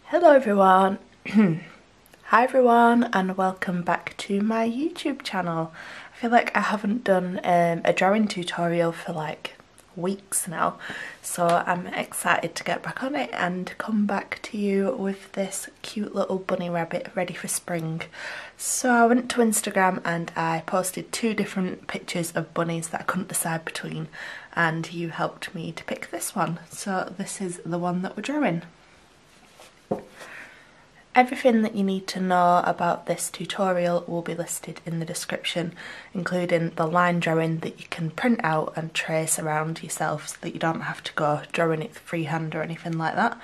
Hello everyone. Hi everyone and welcome back to my YouTube channel. I feel like I haven't done a drawing tutorial for like weeks now, so I'm excited to get back on it and come back to you with this cute little bunny rabbit ready for spring. So I went to Instagram and I posted two different pictures of bunnies that I couldn't decide between, and you helped me to pick this one. So this is the one that we're drawing. Everything that you need to know about this tutorial will be listed in the description, including the line drawing that you can print out and trace around yourself so that you don't have to go drawing it freehand or anything like that.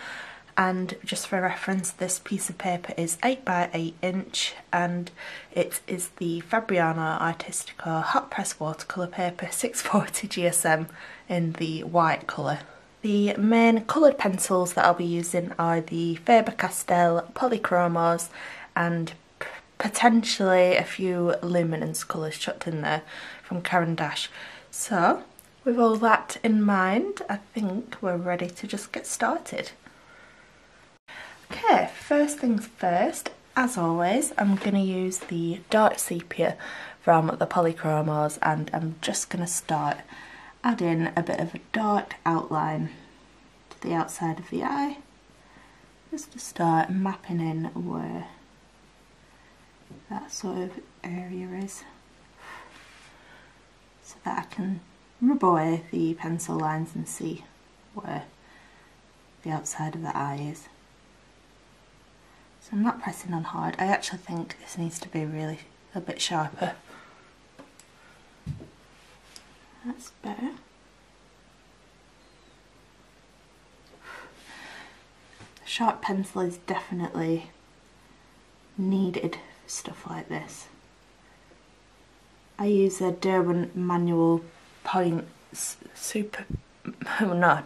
And just for reference, this piece of paper is 8 by 8 inch and it is the Fabriano Artistico hot press watercolour paper 640 GSM in the white colour. The main coloured pencils that I'll be using are the Faber Castell Polychromos and potentially a few Luminance colours chucked in there from Caran d'Ache. So with all that in mind, I think we're ready to just get started. Okay, first things first, as always, I'm going to use the dark sepia from the Polychromos, and I'm just going to start adding a bit of a dark outline to the outside of the eye, just to start mapping in where that sort of area is, so that I can rub away the pencil lines and see where the outside of the eye is. So I'm not pressing on hard. I actually think this needs to be really a bit sharper. That's better. A sharp pencil is definitely needed for stuff like this. I use a Derwent manual point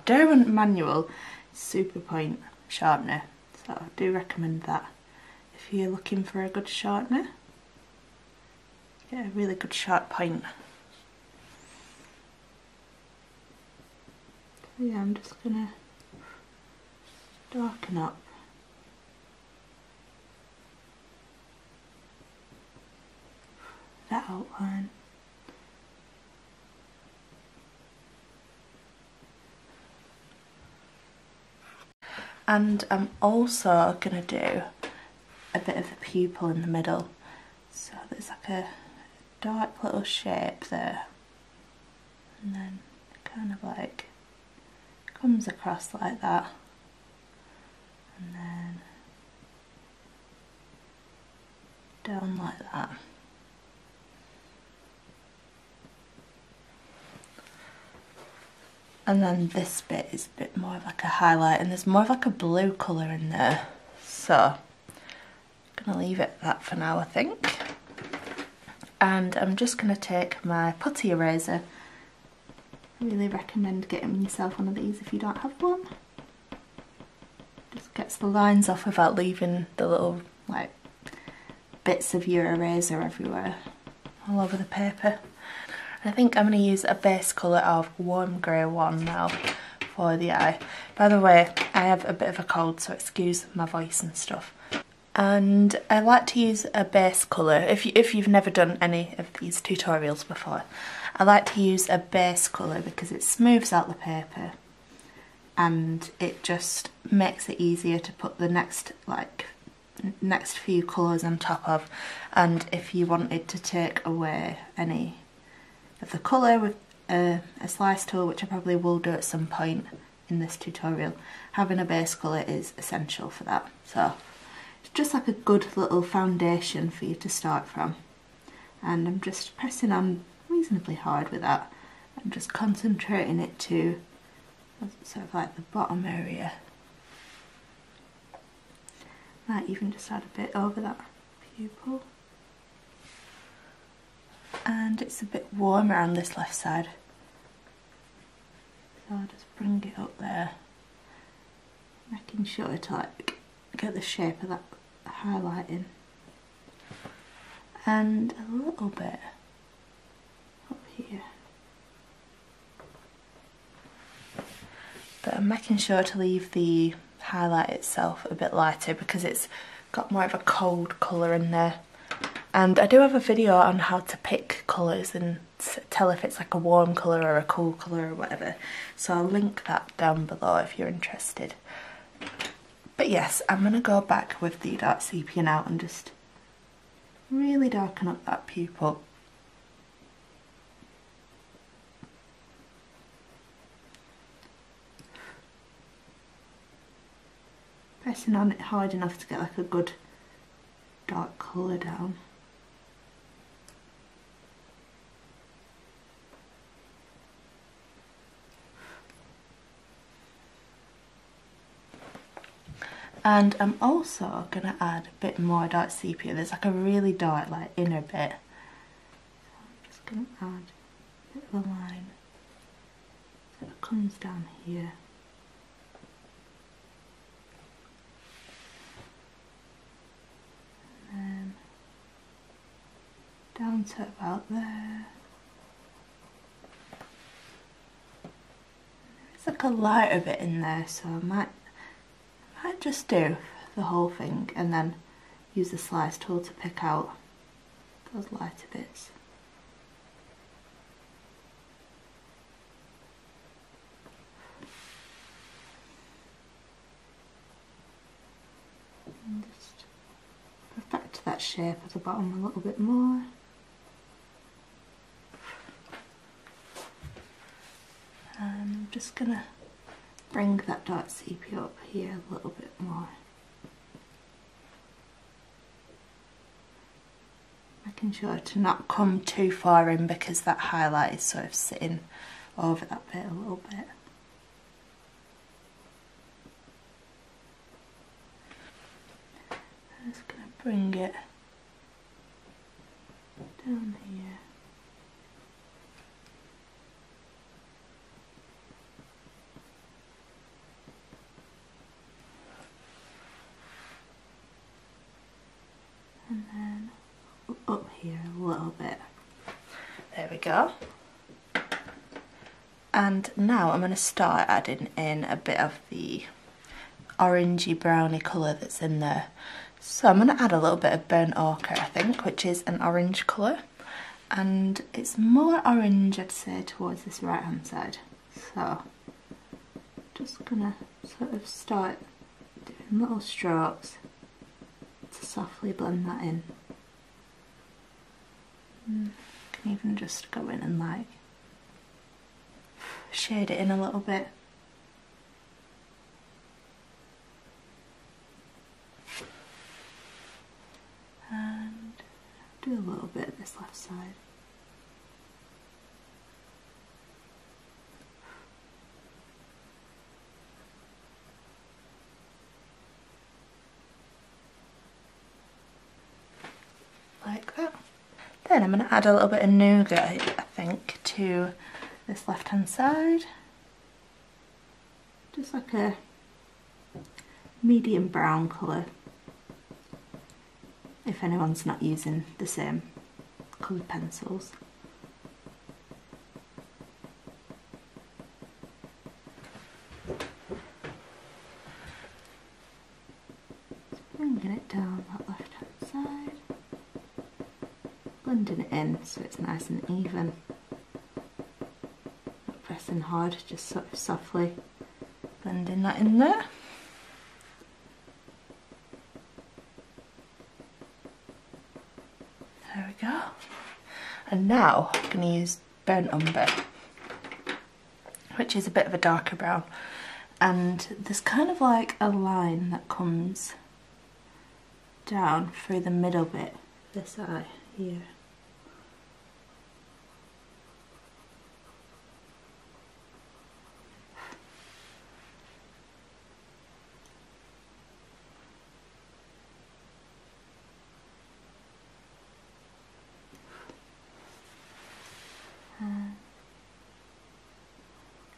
Derwent manual super point sharpener, so I do recommend that if you're looking for a good sharpener. Get a really good sharp point. Yeah, I'm just gonna darken up that outline. And I'm also gonna do a bit of a pupil in the middle, so there's like a dark little shape there, and then kind of like comes across like that, and then down like that. And then this bit is a bit more of like a highlight, and there's more of like a blue colour in there, so I'm gonna leave it at that for now, I think. And I'm just gonna take my putty eraser. I really recommend getting yourself one of these if you don't have one. Just gets the lines off without leaving the little like bits of your eraser everywhere, all over the paper. And I think I'm going to use a base colour of warm grey 1 now for the eye. By the way, I have a bit of a cold, so excuse my voice and stuff. And I like to use a base colour, if you've never done any of these tutorials before, I like to use a base colour because it smooths out the paper and it just makes it easier to put the next few colours on top of. And if you wanted to take away any of the colour with a slice tool, which I probably will do at some point in this tutorial, having a base colour is essential for that. So it's just like a good little foundation for you to start from. And I'm just pressing on reasonably hard with that. I'm just concentrating it to sort of like the bottom area. Might even just add a bit over that pupil. And it's a bit warmer on this left side, so I'll just bring it up there, making sure to like get the shape of that highlighting, and a little bit up here. But I'm making sure to leave the highlight itself a bit lighter because it's got more of a cold colour in there. And I do have a video on how to pick colours and tell if it's like a warm colour or a cool colour or whatever, so I'll link that down below if you're interested. But yes, I'm going to go back with the dark sepia now and just really darken up that pupil. Pressing on it hard enough to get like a good dark colour down. And I'm also going to add a bit more dark sepia. There's like a really dark like inner bit. So I'm just going to add a bit of a line so it comes down here. And then down to about there. There's like a lighter bit in there, so I might just do the whole thing and then use the slice tool to pick out those lighter bits. And just perfect that shape at the bottom a little bit more. And I'm just gonna bring that dark sepia up here a little bit more. Making sure to not come too far in because that highlight is sort of sitting over that bit a little bit. I'm just going to bring it down here. And then up here a little bit. There we go. And now I'm going to start adding in a bit of the orangey browny colour that's in there. So I'm going to add a little bit of burnt ochre, I think, which is an orange colour. And it's more orange, I'd say, towards this right hand side. So just going to sort of start doing little strokes to softly blend that in. Can even just go in and like shade it in a little bit. And do a little bit of this left side. Like that. Then I'm going to add a little bit of Nougat, I think, to this left hand side. Just like a medium brown colour, if anyone's not using the same coloured pencils. Just bringing it down that left hand side. Blending it in so it's nice and even. Not pressing hard, just sort of softly blending that in there. There we go. And now I'm going to use burnt umber, which is a bit of a darker brown. And there's kind of like a line that comes down through the middle bit, this eye here.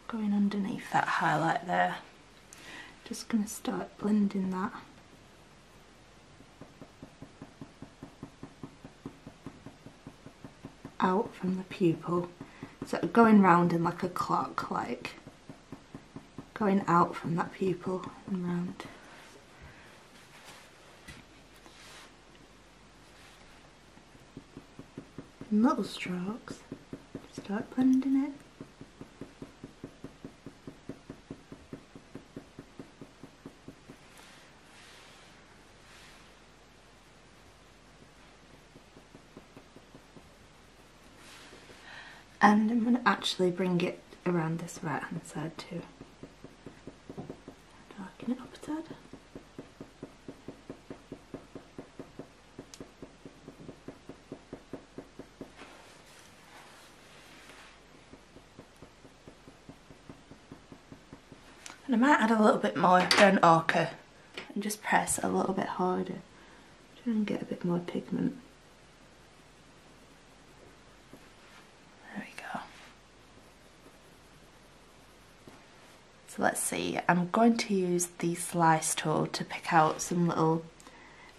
Going underneath that highlight there, just going to start blending that out from the pupil, so going round in like a clock, like going out from that pupil and round. In little strokes, start blending it. And I'm going to actually bring it around this right hand side too. Darken it up a tad. And I might add a little bit more burnt ochre and just press a little bit harder. Try and get a bit more pigment. Let's see, I'm going to use the slice tool to pick out some little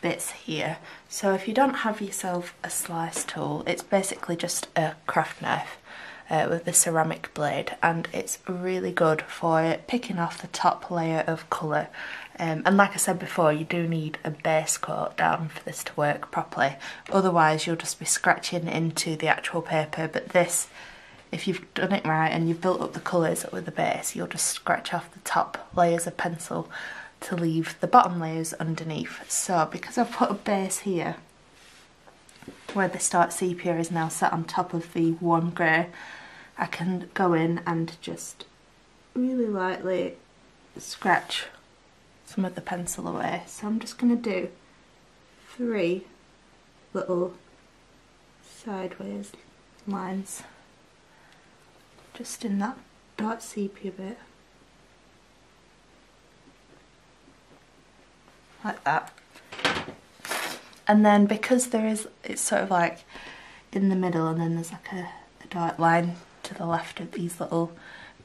bits here. So if you don't have yourself a slice tool, it's basically just a craft knife with a ceramic blade, and it's really good for picking off the top layer of colour. And like I said before, you do need a base coat down for this to work properly, otherwise you'll just be scratching into the actual paper. But this, if you've done it right and you've built up the colours with the base, you'll just scratch off the top layers of pencil to leave the bottom layers underneath. So because I've put a base here, where the Dark Sepia is now set on top of the warm grey, I can go in and just really lightly scratch some of the pencil away. So I'm just going to do 3 little sideways lines. Just in that dark sepia bit, like that. And then because it's sort of like in the middle and then there's like a dark line to the left of these little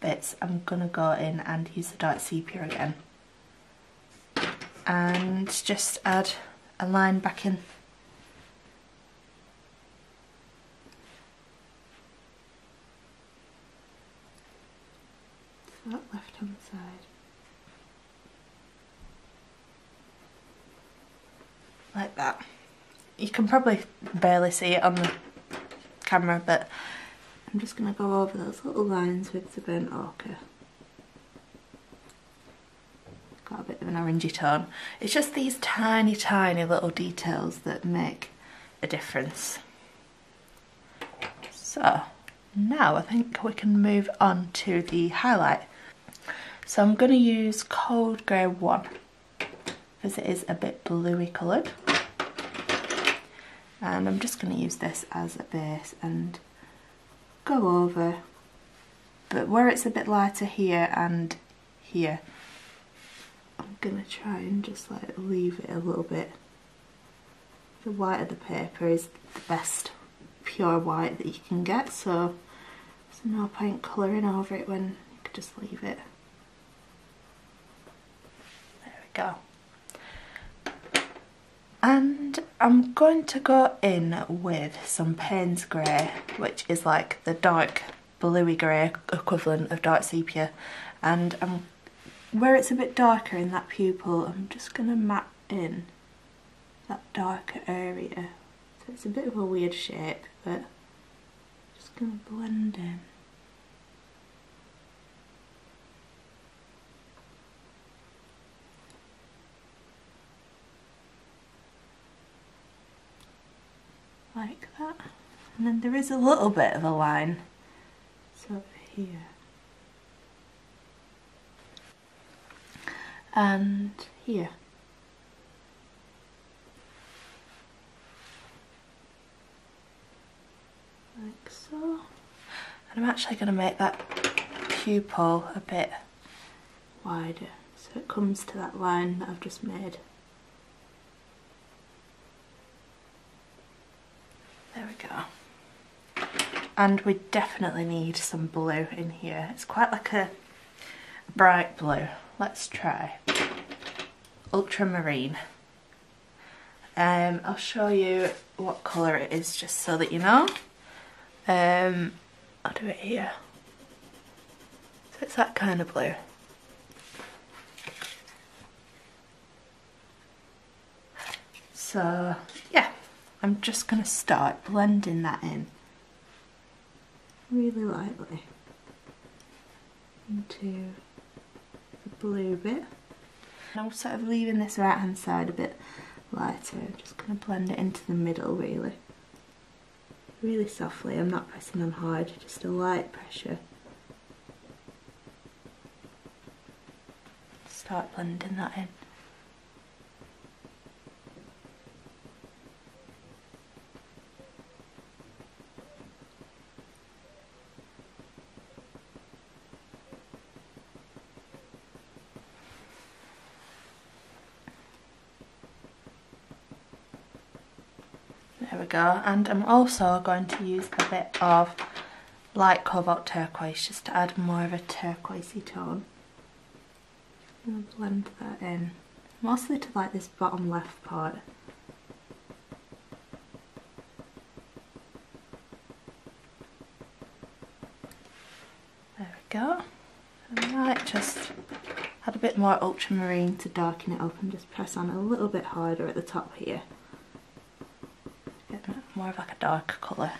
bits, I'm gonna go in and use the dark sepia again and just add a line back in. That left hand side. Like that. You can probably barely see it on the camera, but I'm just going to go over those little lines with the burnt ochre. Got a bit of an orangey tone. It's just these tiny, tiny little details that make a difference. So now I think we can move on to the highlight. So I'm going to use Cold Grey 1 because it is a bit bluey coloured, and I'm just going to use this as a base and go over, but where it's a bit lighter here and here, I'm going to try and just like leave it a little bit. The white of the paper is the best pure white that you can get, so there's no point colouring over it when you could just leave it. Go. And I'm going to go in with some Payne's grey, which is like the dark bluey grey equivalent of dark sepia, and where it's a bit darker in that pupil, I'm just going to map in that darker area. So it's a bit of a weird shape, but just going to blend in. Like that, and then there is a little bit of a line, so over here, and here. Like so. And I'm actually going to make that pupil a bit wider, so it comes to that line that I've just made. There we go. And we definitely need some blue in here. It's quite like a bright blue. Let's try Ultramarine. I'll show you what colour it is just so that you know. I'll do it here. So it's that kind of blue. So yeah, I'm just going to start blending that in really lightly into the blue bit. I'm sort of leaving this right hand side a bit lighter. I'm just going to blend it into the middle really softly. I'm not pressing on hard, just a light pressure. Start blending that in. There we go, and I'm also going to use a bit of light cobalt turquoise just to add more of a turquoisey tone. I'm going to blend that in, mostly to like this bottom left part. There we go. I might just add a bit more ultramarine to darken it up and just press on a little bit harder at the top here. Get more of like a darker colour.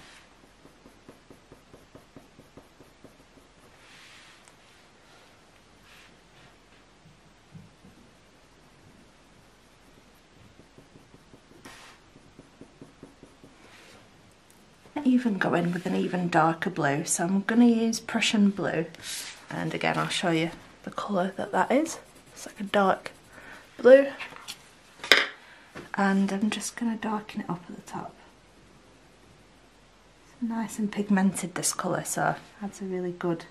Even go in with an even darker blue, so I'm going to use Prussian Blue, and again I'll show you the colour that is. It's like a dark blue, and I'm just going to darken it up at the top. It's nice and pigmented, this colour, so it adds a really good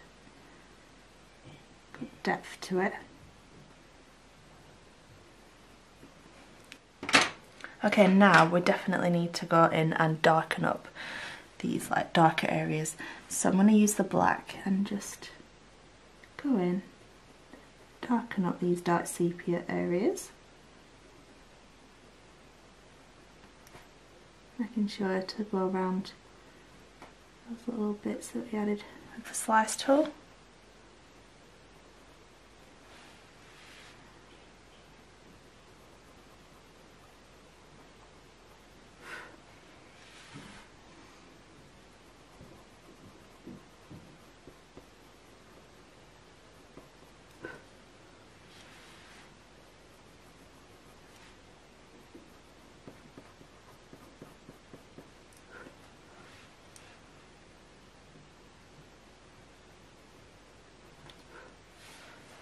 depth to it. Okay, now we definitely need to go in and darken up these like darker areas, so I'm going to use the black and just go in, darken up these dark sepia areas, making sure to go around those little bits that we added with the slice tool.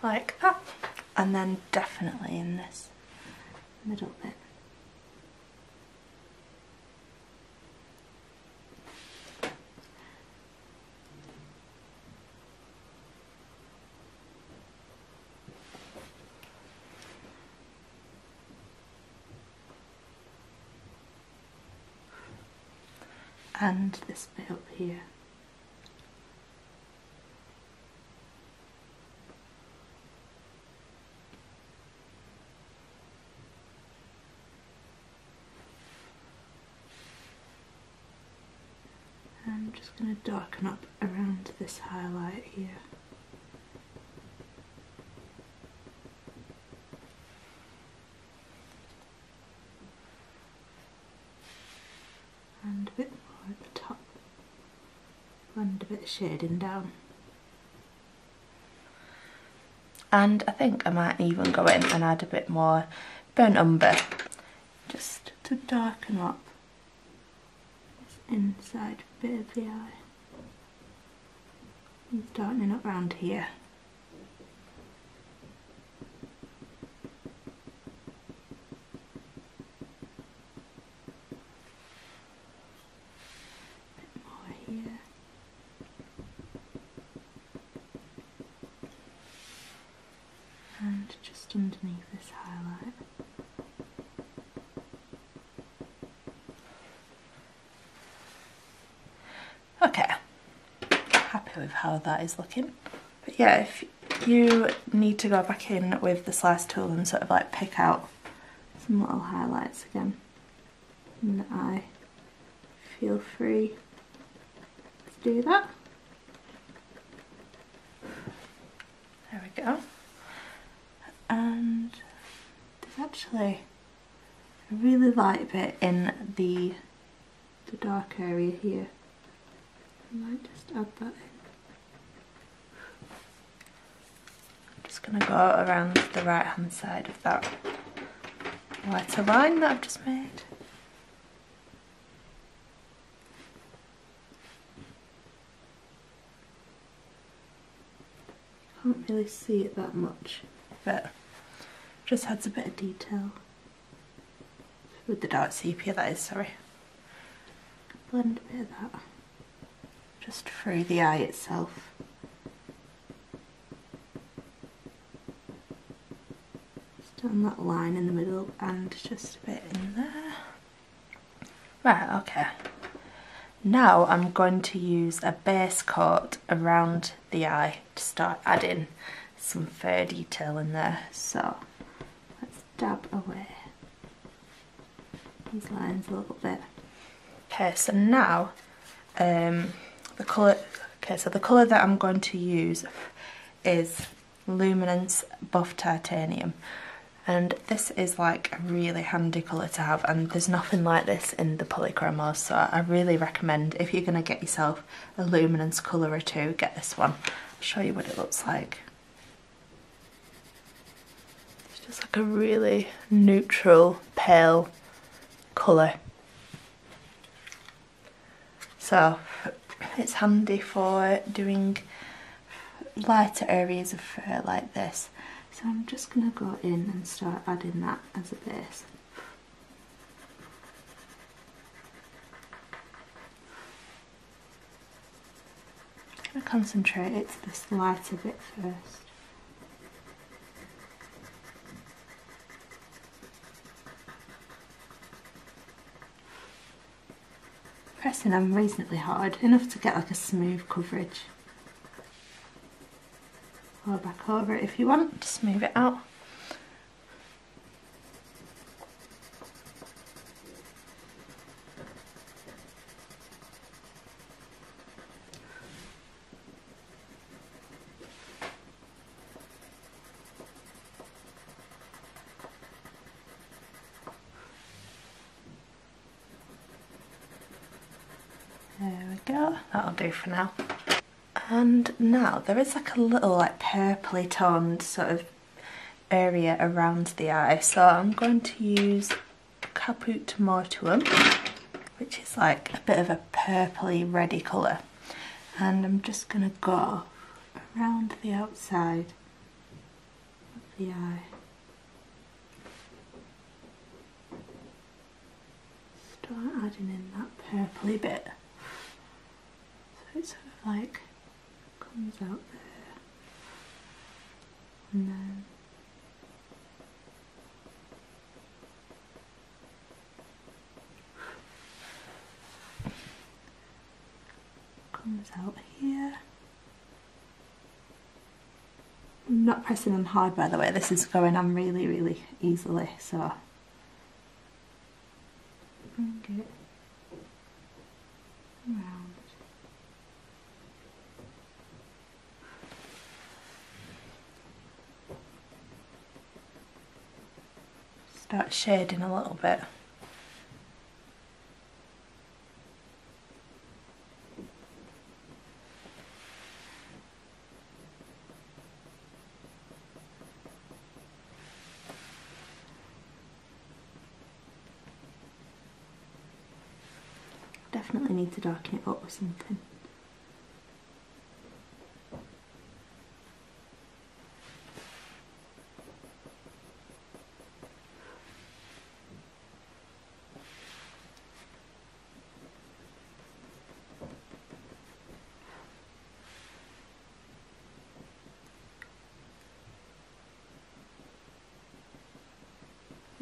Like that, and then definitely in this middle bit. And this bit up here. I'm just going to darken up around this highlight here. And a bit more at the top. Blend a bit of shading down. And I think I might even go in and add a bit more burnt umber, just to darken up inside bit of the eye. I'm darkening up around here. Bit more here. And just underneath this highlight. Okay, happy with how that is looking. But yeah, if you need to go back in with the slice tool and sort of like pick out some little highlights again in the eye, feel free to do that. There we go. And there's actually I really like it in the dark area here. I might just add that in. I'm just going to go around the right hand side of that lighter line that I've just made. Can't really see it that much, but just adds a bit of detail. With the dark sepia, that is, sorry. Blend a bit of that just through the eye itself. Just on that line in the middle and just a bit in there. Right, okay. Now I'm going to use a base coat around the eye to start adding some fur detail in there. So let's dab away these lines a little bit. Okay, so now the colour that I'm going to use is Luminance Buff Titanium, and this is like a really handy colour to have, and there's nothing like this in the Polychromos, so I really recommend, if you're going to get yourself a Luminance colour or two, get this one. I'll show you what it looks like. It's just like a really neutral, pale colour. So it's handy for doing lighter areas of fur like this. So I'm just going to go in and start adding that as a base. I'm going to concentrate it to this lighter bit first. Pressing them reasonably hard, enough to get like a smooth coverage. Go back over it if you want to smooth it out. There we go, that'll do for now. And now there is like a little like purpley toned sort of area around the eye, so I'm going to use Caput Mortuum, which is like a bit of a purpley reddy colour, and I'm just going to go around the outside of the eye. Start adding in that purpley bit. So it's sort of like comes out there, and then comes out here. I'm not pressing on hard, by the way, this is going on really easily, so bring it around. Start shading a little bit. Definitely need to darken it up with something.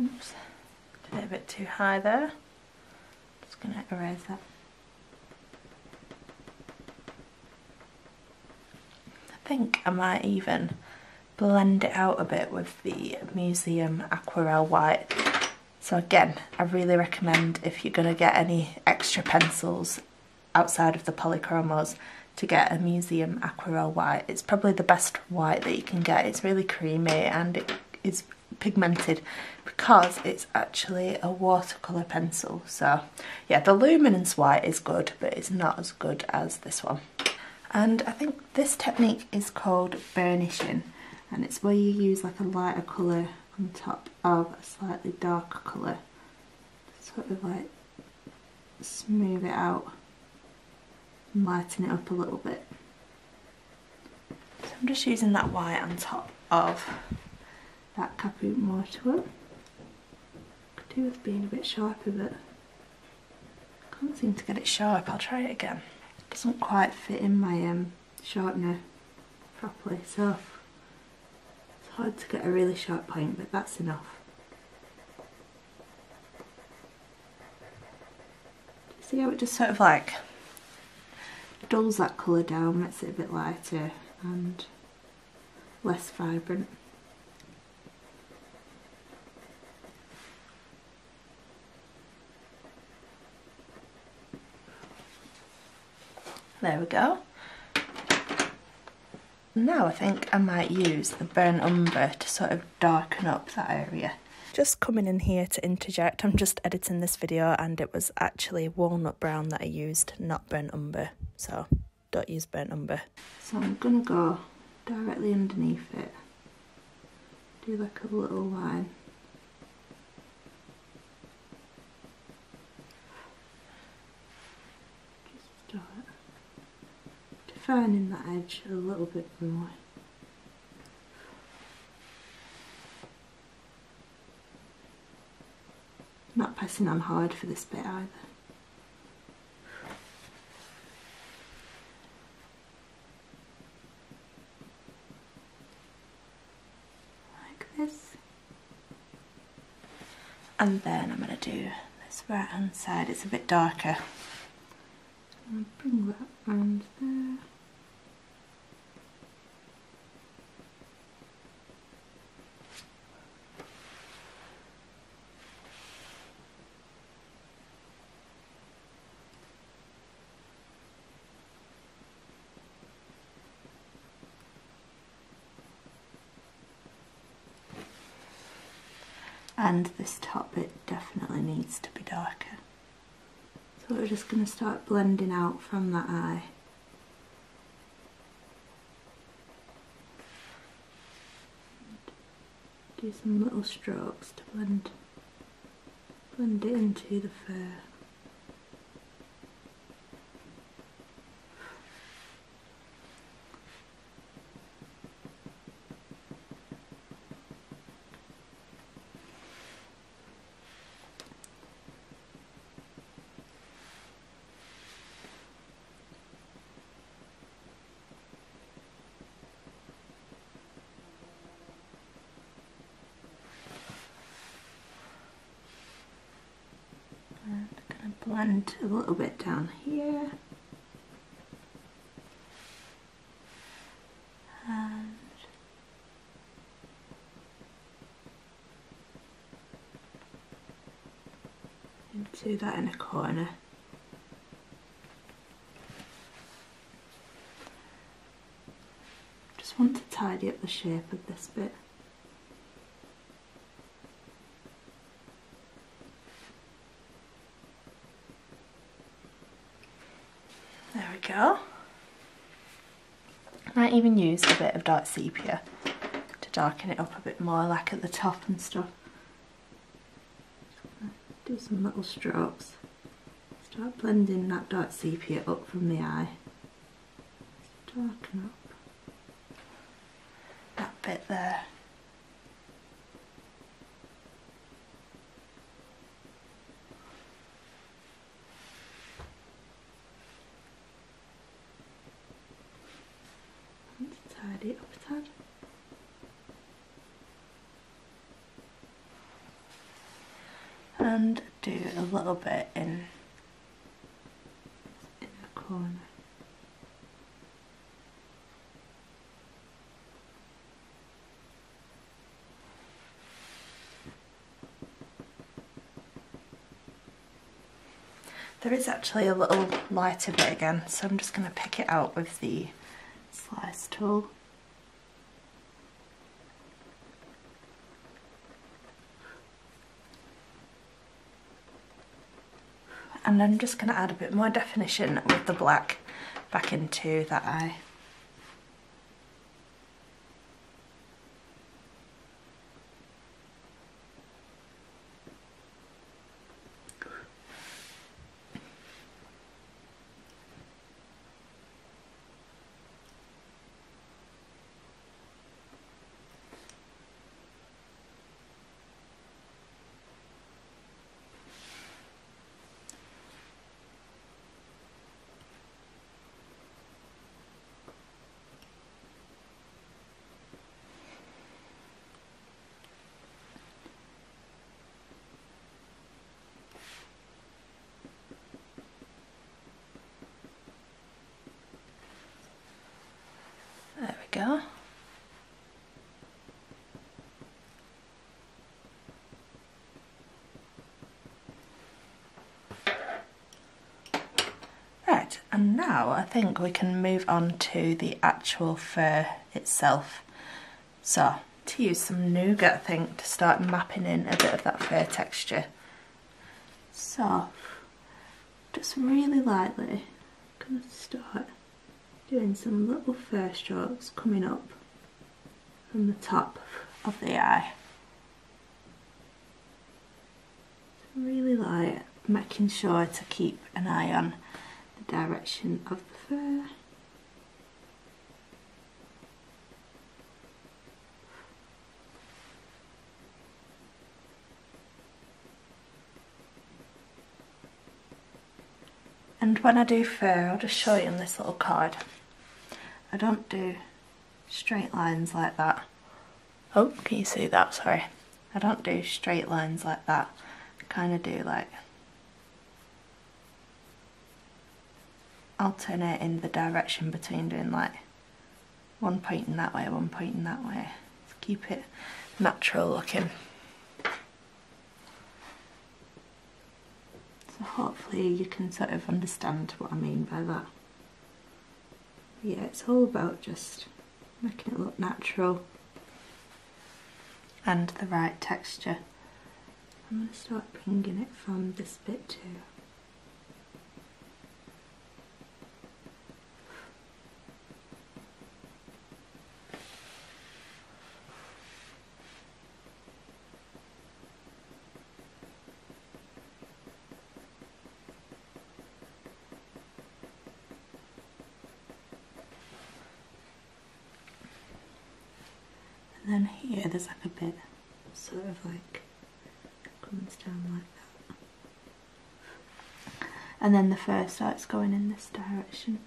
Oops, did it a bit too high there. Just going to erase that. I think I might even blend it out a bit with the Museum Aquarelle White. So again, I really recommend, if you're going to get any extra pencils outside of the Polychromos, to get a Museum Aquarelle White. It's probably the best white that you can get. It's really creamy and it is pigmented because it's actually a watercolour pencil. So yeah, the Luminance white is good, but it's not as good as this one. And I think this technique is called burnishing, and it's where you use like a lighter colour on top of a slightly darker colour, sort of like smooth it out and lighten it up a little bit. So I'm just using that white on top of that Caput Mortuum. Could do with being a bit sharper, but I can't seem to get it sharp. I'll try it again. It doesn't quite fit in my sharpener properly, so it's hard to get a really sharp point, but that's enough. See how it just sort of like dulls that colour down, makes it a bit lighter and less vibrant. There we go. Now I think I might use the burnt umber to sort of darken up that area. Just coming in here to interject, I'm just editing this video and it was actually walnut brown that I used, not burnt umber, so don't use burnt umber. So I'm gonna go directly underneath it, do like a little line. Just start defining that edge a little bit more. Not pressing on hard for this bit either. Like this. And then I'm going to do this right hand side, it's a bit darker. I'm going to bring that round there. And this top bit definitely needs to be darker. So we're just going to start blending out from that eye. Do some little strokes to blend it into the fur. Blend a little bit down here and into that inner corner. Just want to tidy up the shape of this bit. There we go. I might even use a bit of dark sepia to darken it up a bit more, like at the top and stuff. Do some little strokes. Start blending that dark sepia up from the eye. Darken up that bit there. Tidy it up a tad. And do a little bit in the corner. There is actually a little lighter bit again, so I'm just going to pick it out with the slice tool. And I'm just going to add a bit more definition with the black back into that eye. There we go. Right, and now I think we can move on to the actual fur itself. So, to use some Nougat, I think, to start mapping in a bit of that fur texture. So, just really lightly, I'm going to start doing some little fur strokes coming up from the top of the eye. Really light, making sure to keep an eye on the direction of the fur. And when I do fur, I'll just show you on this little card. I don't do straight lines like that. Oh, can you see that? Sorry. I don't do straight lines like that. I kind of do like alternating the direction between doing like one pointing that way, one pointing that way. To keep it natural looking. So hopefully you can sort of understand what I mean by that. Yeah, it's all about just making it look natural and the right texture. I'm going to start bringing it from this bit too. And then here there's like a bit sort of like comes down like that. And then the fur starts going in this direction.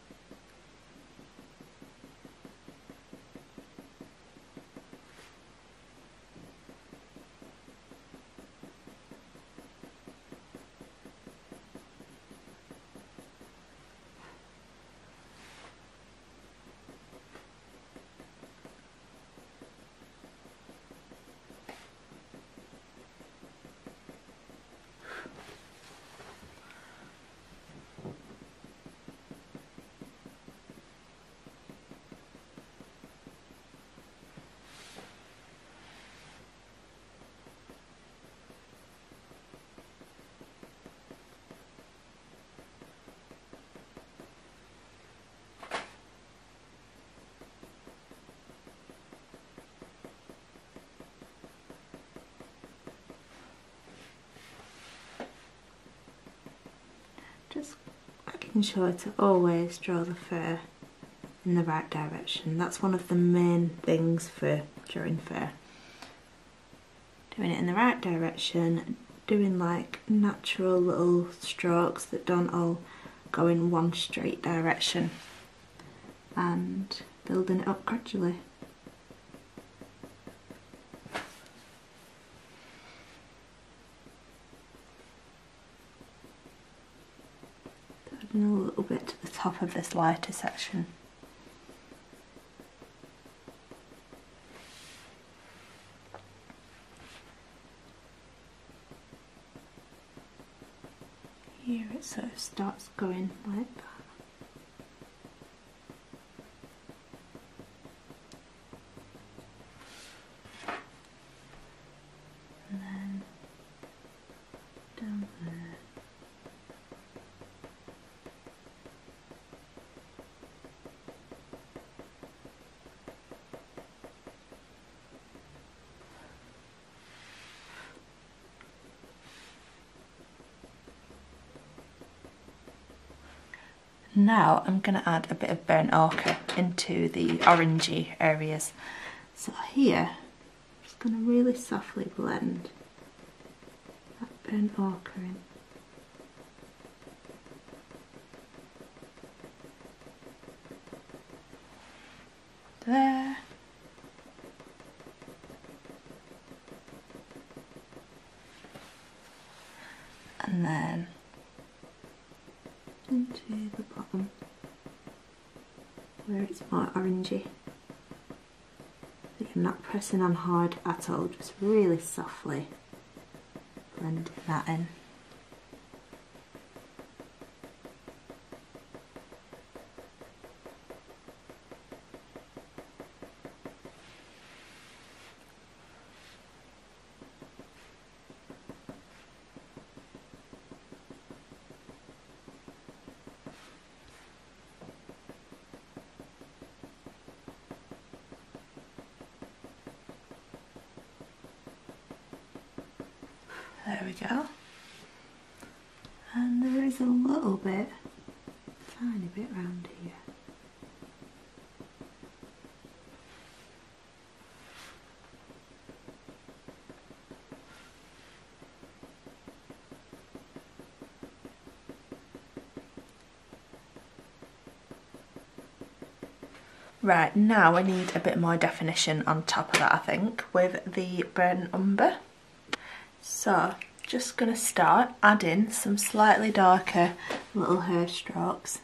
Just making sure to always draw the fur in the right direction. That's one of the main things for drawing fur. Doing it in the right direction, doing like natural little strokes that don't all go in one straight direction, and building it up gradually. Adding a little bit to the top of this lighter section. Here it sort of starts going like that. And then down there. Now I'm going to add a bit of burnt ochre into the orangey areas. So here, I'm just going to really softly blend that burnt ochre in. There. And then into the bottom where it's more orangey. I'm not pressing on hard at all, just really softly blending that in. There we go. And there is a little bit, tiny bit round here. Right, now I need a bit more definition on top of that, I think, with the burnt umber. So, just going to start adding some slightly darker little hair strokes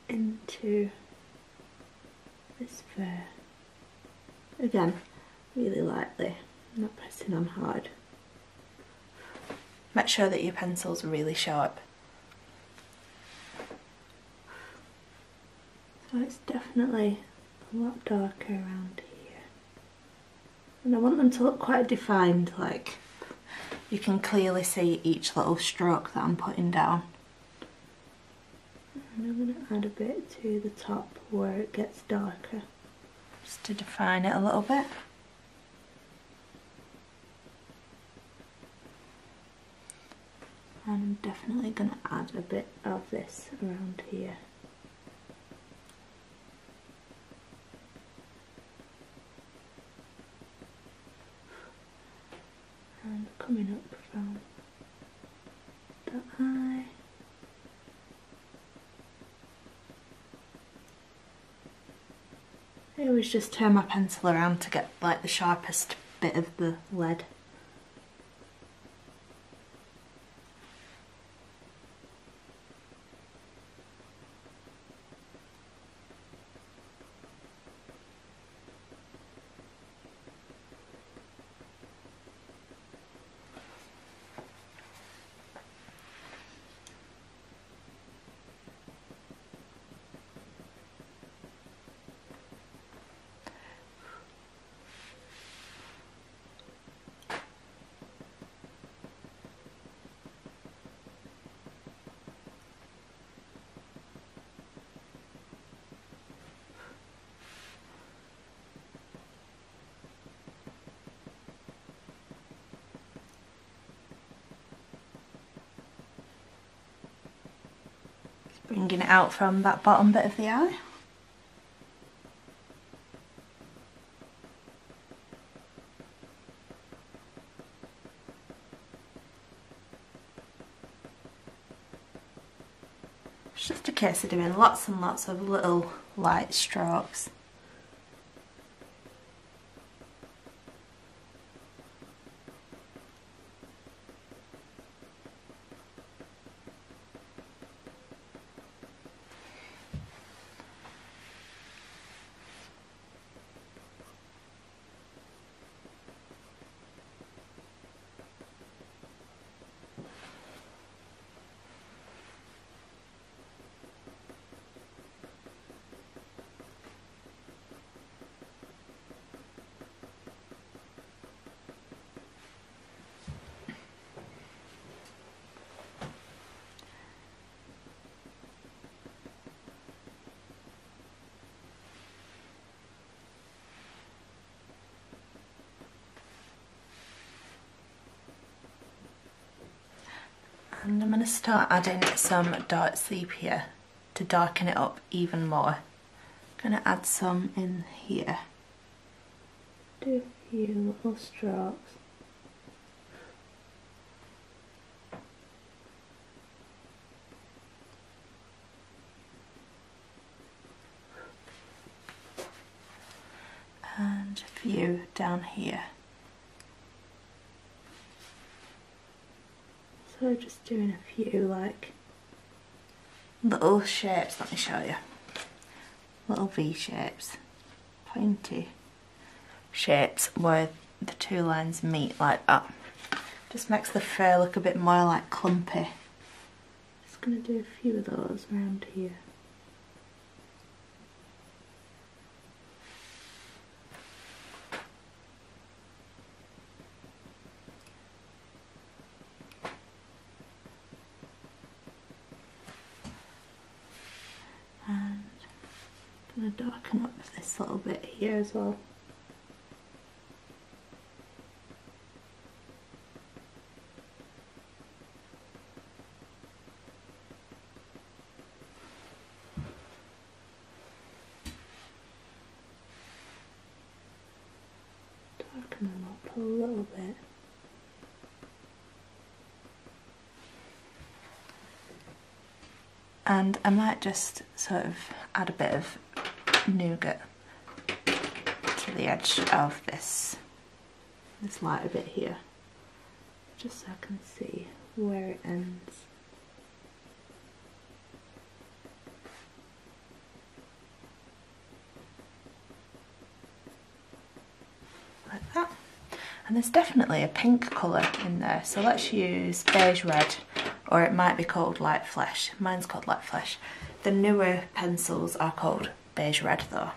into this fur. Again, really lightly, not pressing on hard. Make sure that your pencil's really sharp. So it's definitely a lot darker around here. And I want them to look quite defined, like you can clearly see each little stroke that I'm putting down. And I'm going to add a bit to the top where it gets darker, just to define it a little bit. And I'm definitely going to add a bit of this around here. And coming up from the eye. I always just turn my pencil around to get like the sharpest bit of the lead. Bringing it out from that bottom bit of the eye. It's just a case of doing lots and lots of little light strokes. And I'm going to start adding some dark sepia to darken it up even more. I'm going to add some in here. Do a few little strokes. And a few down here. So just doing a few like little shapes, let me show you. Little V shapes, pointy shapes where the two lines meet like that. Just makes the fur look a bit more like clumpy. Just going to do a few of those around here. And I'm going to darken up this little bit here as well. Darken them up a little bit. And I might just sort of add a bit of nougat to the edge of this lighter bit here, just so I can see where it ends. Like that. And there's definitely a pink colour in there, so let's use beige red, or it might be called light flesh. Mine's called light flesh. The newer pencils are called beige red though.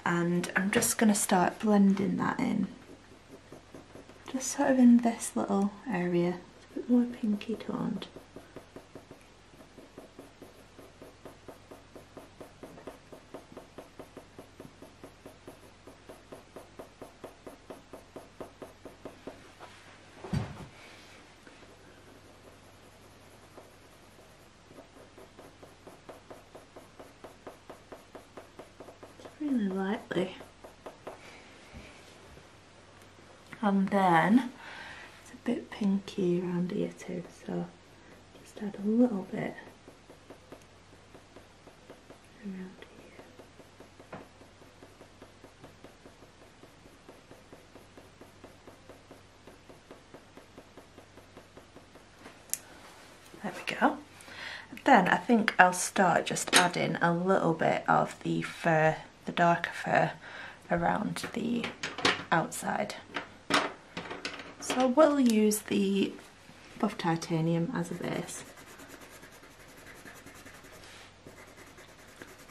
And I'm just going to start blending that in. Just sort of in this little area. It's a bit more pinky toned. Really lightly. And then it's a bit pinky around here too, so just add a little bit around here. There we go. Then I think I'll start just adding a little bit of the fur, the darker fur, around the outside. So we'll use the buff titanium as a base.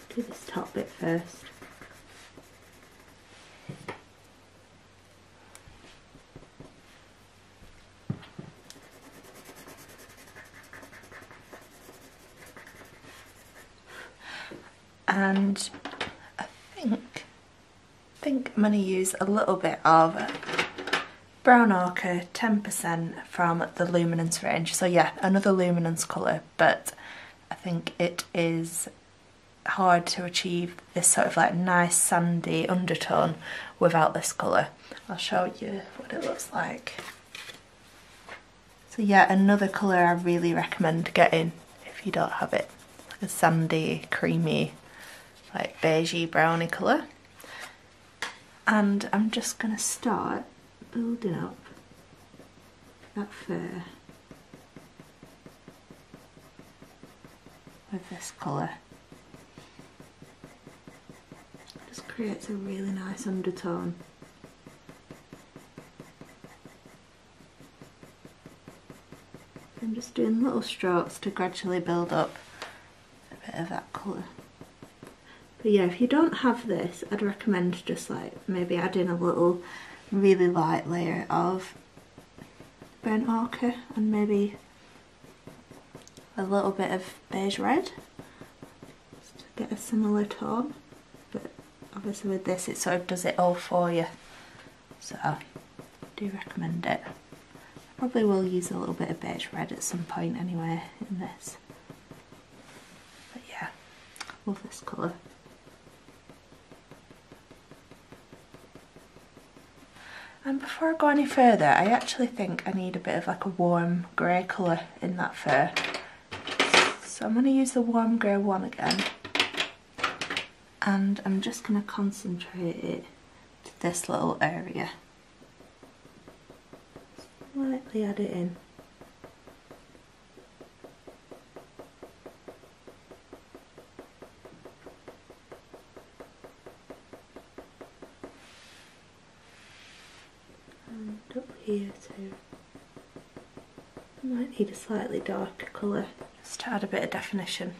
Do this top bit first. And I think I'm going to use a little bit of brown ochre, 10% from the Luminance range. So yeah, another Luminance colour, but I think it is hard to achieve this sort of like nice sandy undertone without this colour. I'll show you what it looks like. So yeah, another colour I really recommend getting if you don't have it. Like a sandy, creamy, like beigey browny colour. And I'm just going to start building up that fur with this colour. Just creates a really nice undertone. I'm just doing little strokes to gradually build up a bit of that colour. But yeah, if you don't have this, I'd recommend just like maybe adding a little really light layer of burnt ochre and maybe a little bit of beige red just to get a similar tone. But obviously with this it sort of does it all for you, so I do recommend it. Probably will use a little bit of beige red at some point anyway in this. But yeah, love this colour. And before I go any further, I actually think I need a bit of like a warm grey colour in that fur. So I'm going to use the warm grey one again. And I'm just going to concentrate it to this little area. Slightly add it in. And up here too. I might need a slightly darker colour just to add a bit of definition.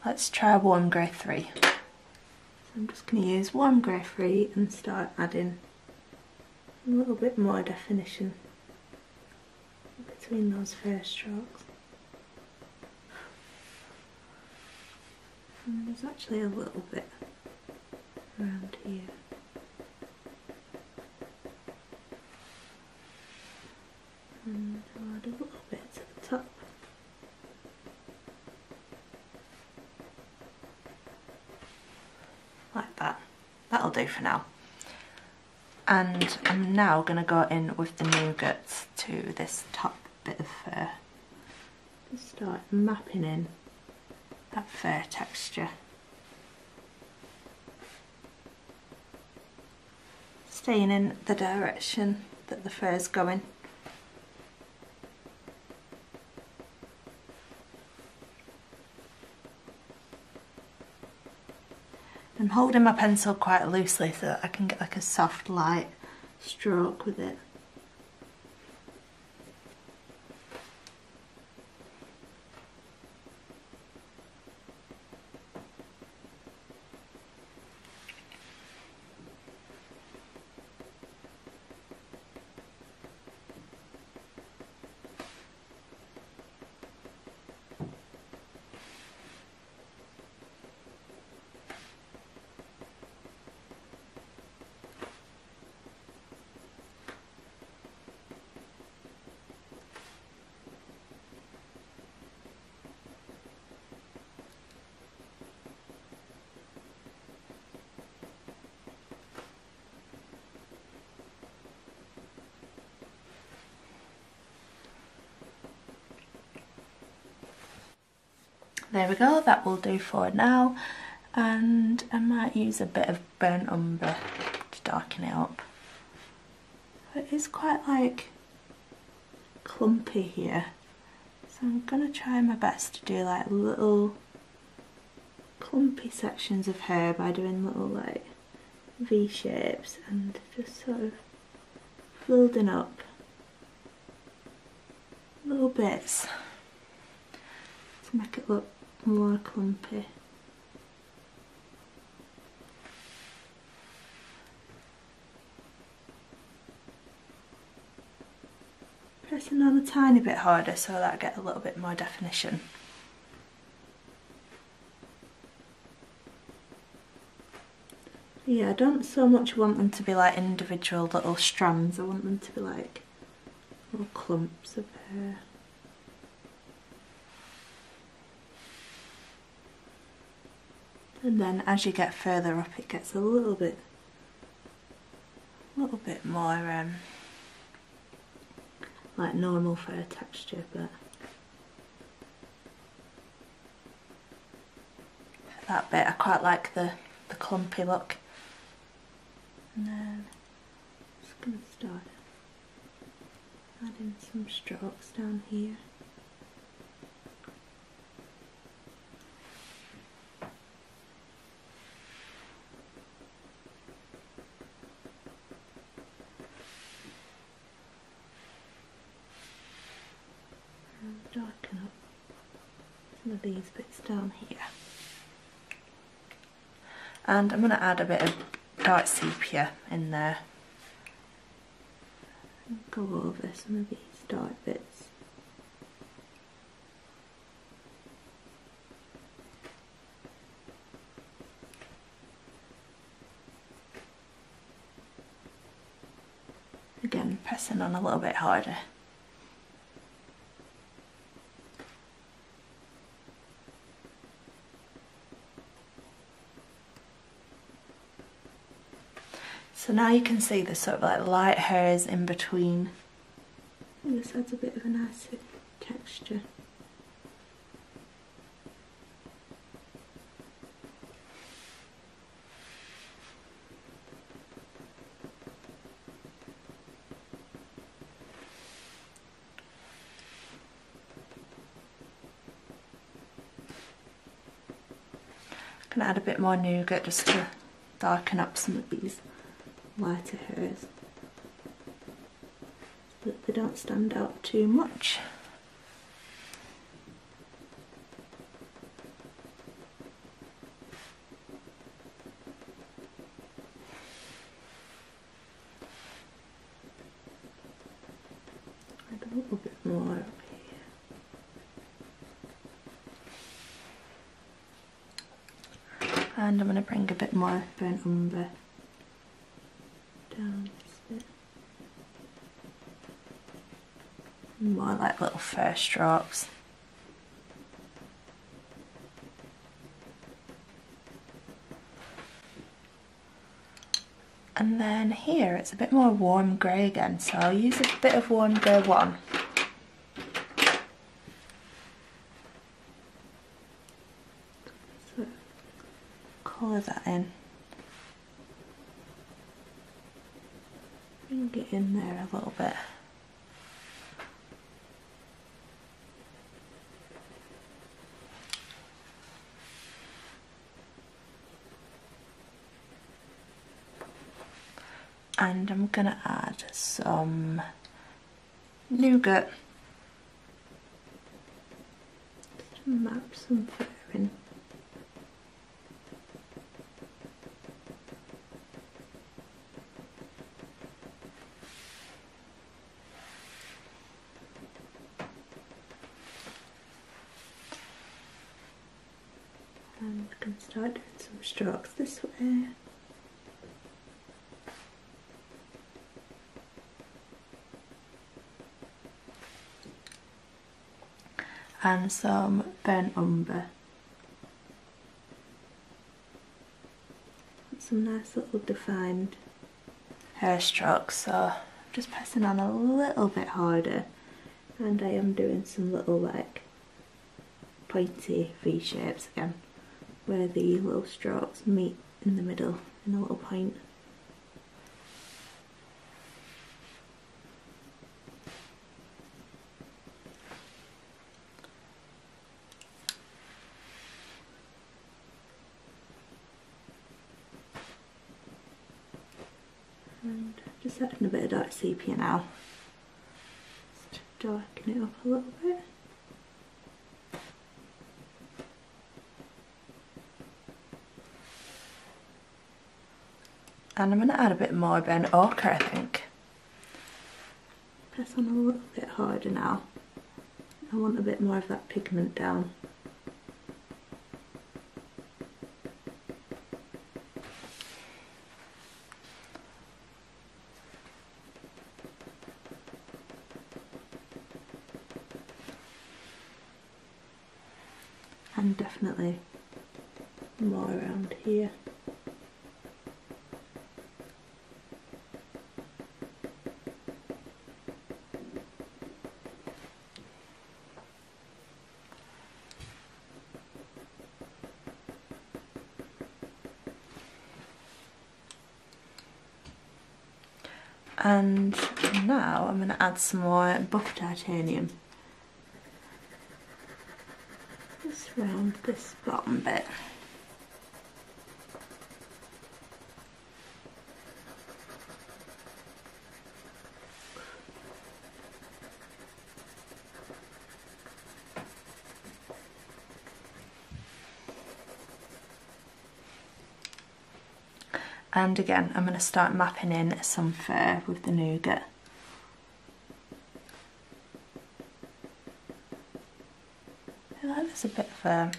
Let's try warm grey 3. So I'm just going to use warm grey 3 and start adding a little bit more definition between those first strokes. And there's actually a little bit around here. And I'll add a little bit to the top. Like that. That'll do for now. And I'm now going to go in with the Nougats to this top bit of fur. Just start mapping in that fur texture. Staying in the direction that the fur is going. I'm holding my pencil quite loosely so that I can get like a soft light stroke with it. There we go, that will do for now, and I might use a bit of burnt umber to darken it up. It is quite like clumpy here, so I'm going to try my best to do like little clumpy sections of hair by doing little like V shapes and just sort of building up little bits to make it look more clumpy. Pressing on a tiny bit harder so that I get a little bit more definition. Yeah, I don't so much want them to be like individual little strands, I want them to be like little clumps of hair. And then as you get further up it gets a little bit more like normal fur texture, but that bit I quite like the clumpy look. And then I'm just going to start adding some strokes down here. Darken up some of these bits down here. And I'm going to add a bit of dark sepia in there. And go over some of these dark bits. Again, pressing on a little bit harder. So now you can see the sort of like light hairs in between. This adds a bit of a nice texture. I'm going to add a bit more Nougat just to darken up some of these lighter hairs so that they don't stand out too much. Add a little bit more up here. And I'm going to bring a bit more burnt umber down this bit. More like little fur strokes. And then here it's a bit more warm grey again, so I'll use a bit of warm grey 1. So colour that in. Bring it in there a little bit. And I'm going to add some Nougat just to map some fur in. And we can start doing some strokes this way. And some burnt umber. Some nice little defined hair strokes, so I'm just pressing on a little bit harder, and I am doing some little like pointy V shapes again, where the little strokes meet in the middle in a little point. And just adding a bit of dark sepia now, just to darken it up a little bit. And I'm going to add a bit more burnt ochre, I think. Press on a little bit harder now. I want a bit more of that pigment down. And definitely more around here. And now I'm going to add some more buff titanium. Just around this bottom bit. And again, I'm going to start mapping in some fur with the Nougat. I feel like there's a bit of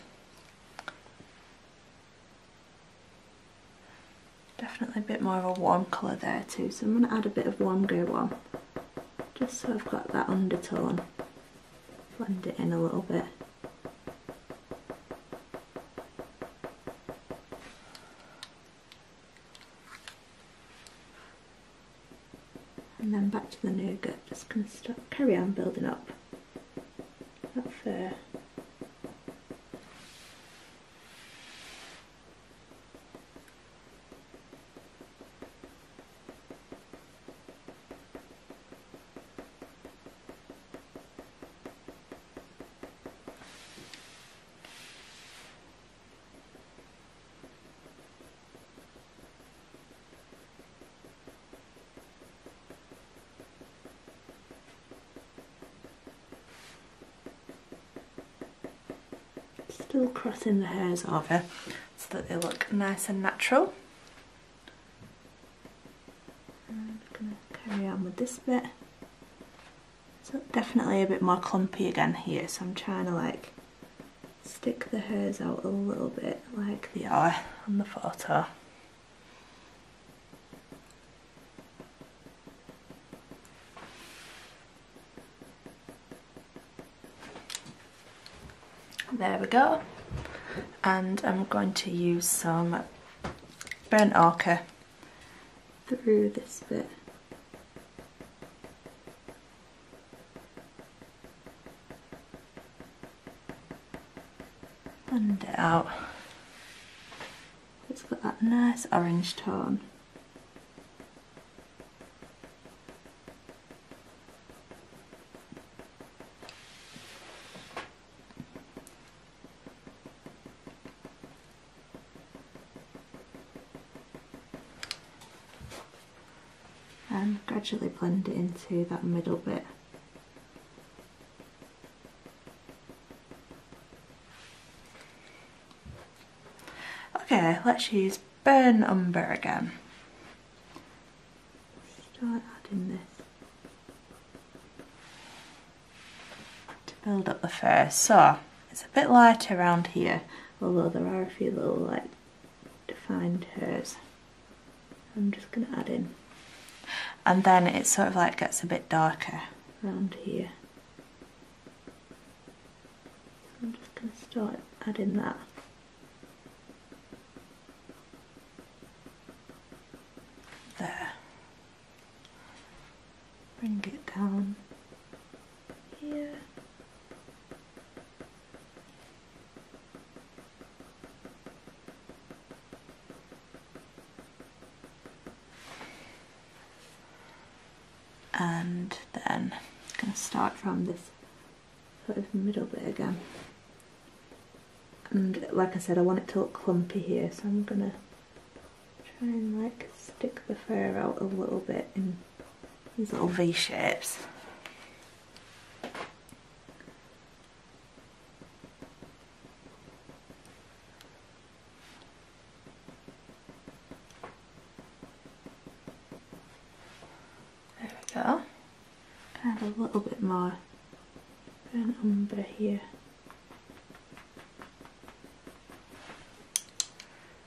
definitely a bit more of a warm colour there too, so I'm going to add a bit of warm grey 1. just so I've got that undertone. Blend it in a little bit. And then back to the Nougat, just going to carry on building up that fur. Still crossing the hairs over so that they look nice and natural. I'm going to carry on with this bit. So definitely a bit more clumpy again here, so I'm trying to like stick the hairs out a little bit like they are on the photo. There we go, and I'm going to use some burnt ochre through this bit. Blend it out. It's got that nice orange tone. And gradually blend it into that middle bit. Okay, let's use burn umber again. Start adding this to build up the fur. So it's a bit light around here, although there are a few little like defined hairs. I'm just going to add in. And then it sort of like gets a bit darker around here. So I'm just going to start adding that. There. Bring it down here. And then I'm going to start from this sort of middle bit again. And like I said, I want it to look clumpy here, so I'm going to try and like stick the fur out a little bit in these little V shapes. There we go. Add a little bit more burnt umber here.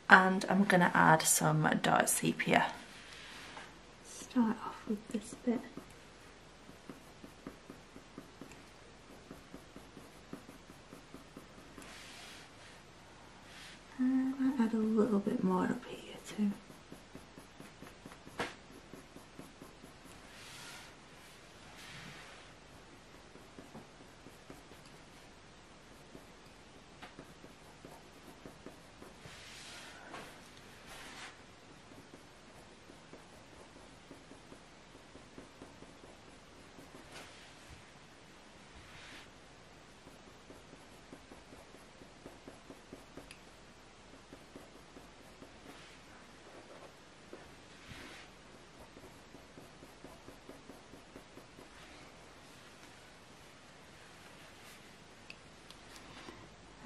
And I'm going to add some dark sepia. Start off with this bit. And I might add a little bit more up here too.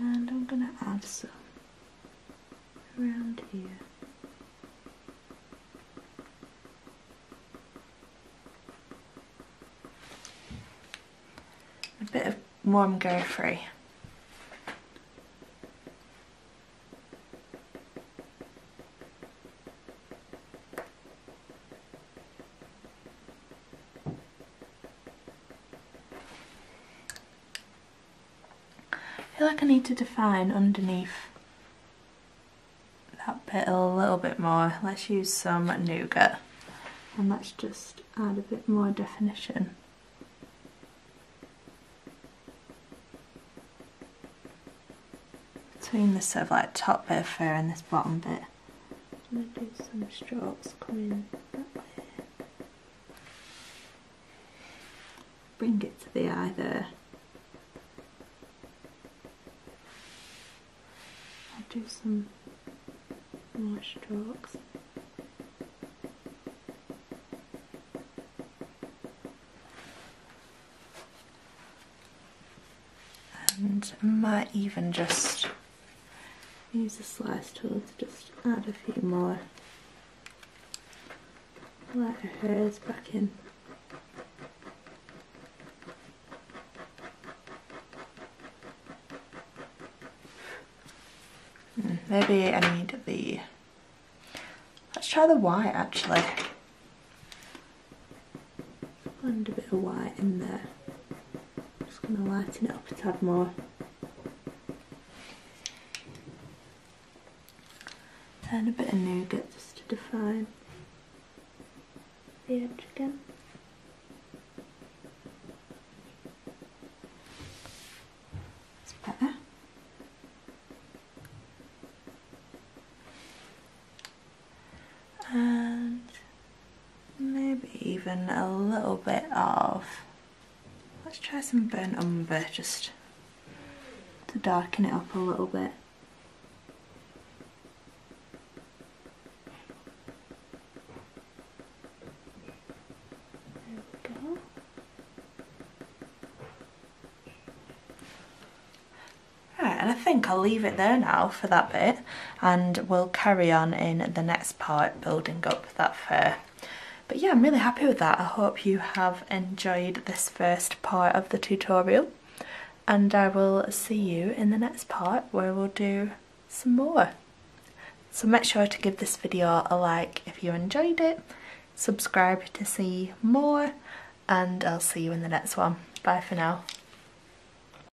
And I'm going to add some around here. A bit of warm go free. feel like I need to define underneath that bit a little bit more. Let's use some Nougat and let's just add a bit more definition. Between this sort of like top bit of fur and this bottom bit. I'm going to do some strokes coming that way. Bring it to the eye there. I'll do some more strokes. And I might even just use the slice tool to just add a few more lighter hairs back in. Maybe I need the, let's try the white actually. Blend a bit of white in there. Just going to lighten it up a tad more. And a bit of Nougat just to define the edge again. It's better. And maybe even a little bit of, let's try some burnt umber just to darken it up a little bit. And I think I'll leave it there now for that bit, and we'll carry on in the next part building up that fur. But yeah, I'm really happy with that. I hope you have enjoyed this first part of the tutorial, and I will see you in the next part where we'll do some more. So make sure to give this video a like if you enjoyed it, subscribe to see more, and I'll see you in the next one. Bye for now.